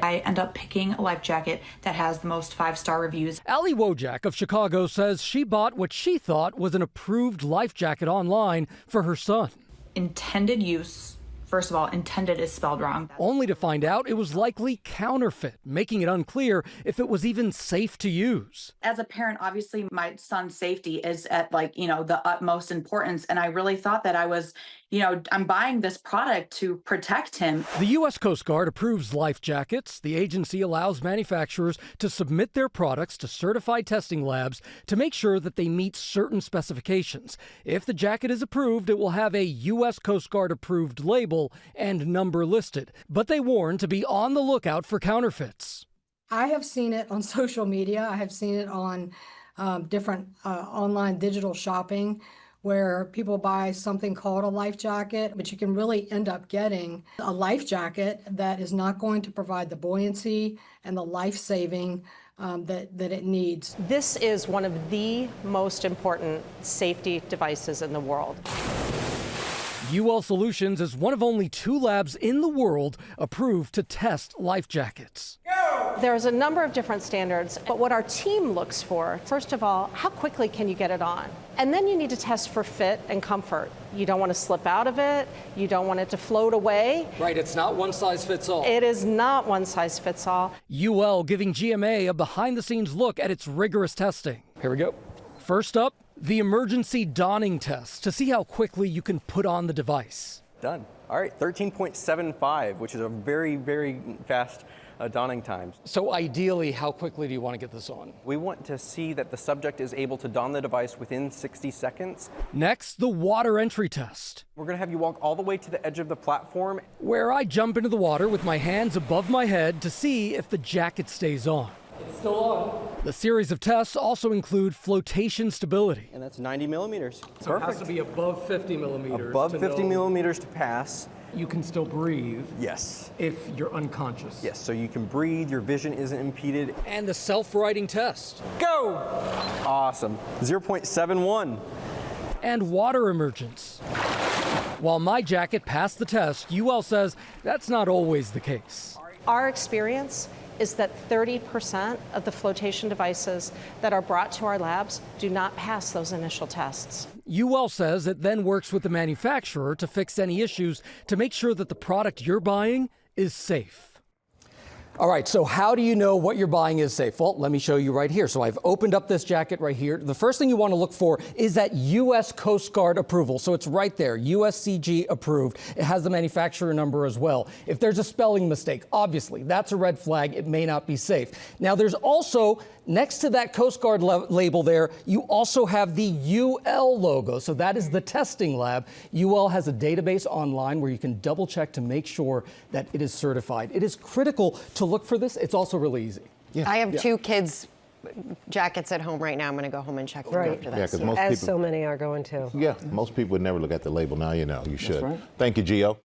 I end up picking a life jacket that has the most 5-star reviews. Allie Wojak of Chicago says she bought what she thought was an approved life jacket online for her son. Intended use. First of all, intended is spelled wrong. Only to find out it was likely counterfeit, making it unclear if it was even safe to use. As a parent, obviously my son's safety is at the utmost importance. And I really thought that I was, I'm buying this product to protect him. The U.S. Coast Guard approves life jackets. The agency allows manufacturers to submit their products to certified testing labs to make sure that they meet certain specifications. If the jacket is approved, it will have a U.S. Coast Guard approved label and number listed, but they warn to be on the lookout for counterfeits. I have seen it on social media. I have seen it on different online digital shopping where people buy something called a life jacket, but you can really end up getting a life jacket that is not going to provide the buoyancy and the life-saving that it needs. This is one of the most important safety devices in the world. UL Solutions is one of only 2 labs in the world approved to test life jackets. There's a number of different standards, but what our team looks for, first of all, how quickly can you get it on? And then you need to test for fit and comfort. You don't want to slip out of it. You don't want it to float away. Right, it's not one size fits all. It is not one size fits all. UL giving GMA a behind-the-scenes look at its rigorous testing. Here we go. First up, the emergency donning test to see how quickly you can put on the device. Done. All right, 13.75, which is a very, very fast donning time. So ideally, how quickly do you want to get this on? We want to see that the subject is able to don the device within 60 seconds. Next, the water entry test. We're going to have you walk all the way to the edge of the platform, where I jump into the water with my hands above my head to see if the jacket stays on. It's still on. The series of tests also include flotation stability. And that's 90 millimeters. So Perfect. It has to be above 50 millimeters. Above 50 millimeters to pass. You can still breathe. Yes. If you're unconscious. Yes, so you can breathe, your vision isn't impeded. And the self-righting test. Go! Awesome. 0.71. And water emergence. While my jacket passed the test, UL says that's not always the case. Our experience is that 30% of the flotation devices that are brought to our labs do not pass those initial tests. UL says it then works with the manufacturer to fix any issues to make sure that the product you're buying is safe. All right, so how do you know what you're buying is safe? Well, let me show you right here. So I've opened up this jacket right here. The first thing you want to look for is that U.S. Coast Guard approval. So it's right there, USCG approved. It has the manufacturer number as well. If there's a spelling mistake, obviously, that's a red flag. It may not be safe. Now, there's also, next to that Coast Guard label there, you also have the UL logo. So that is the testing lab. UL has a database online where you can double check to make sure that it is certified. It is critical to look for this. It's also really easy. Yeah. I have 2 kids' jackets at home right now. I'm going to go home and check them after that. Yeah, because most As people, so many are going to. Yeah, most people would never look at the label. Now you know. You should. Right. Thank you, Gio.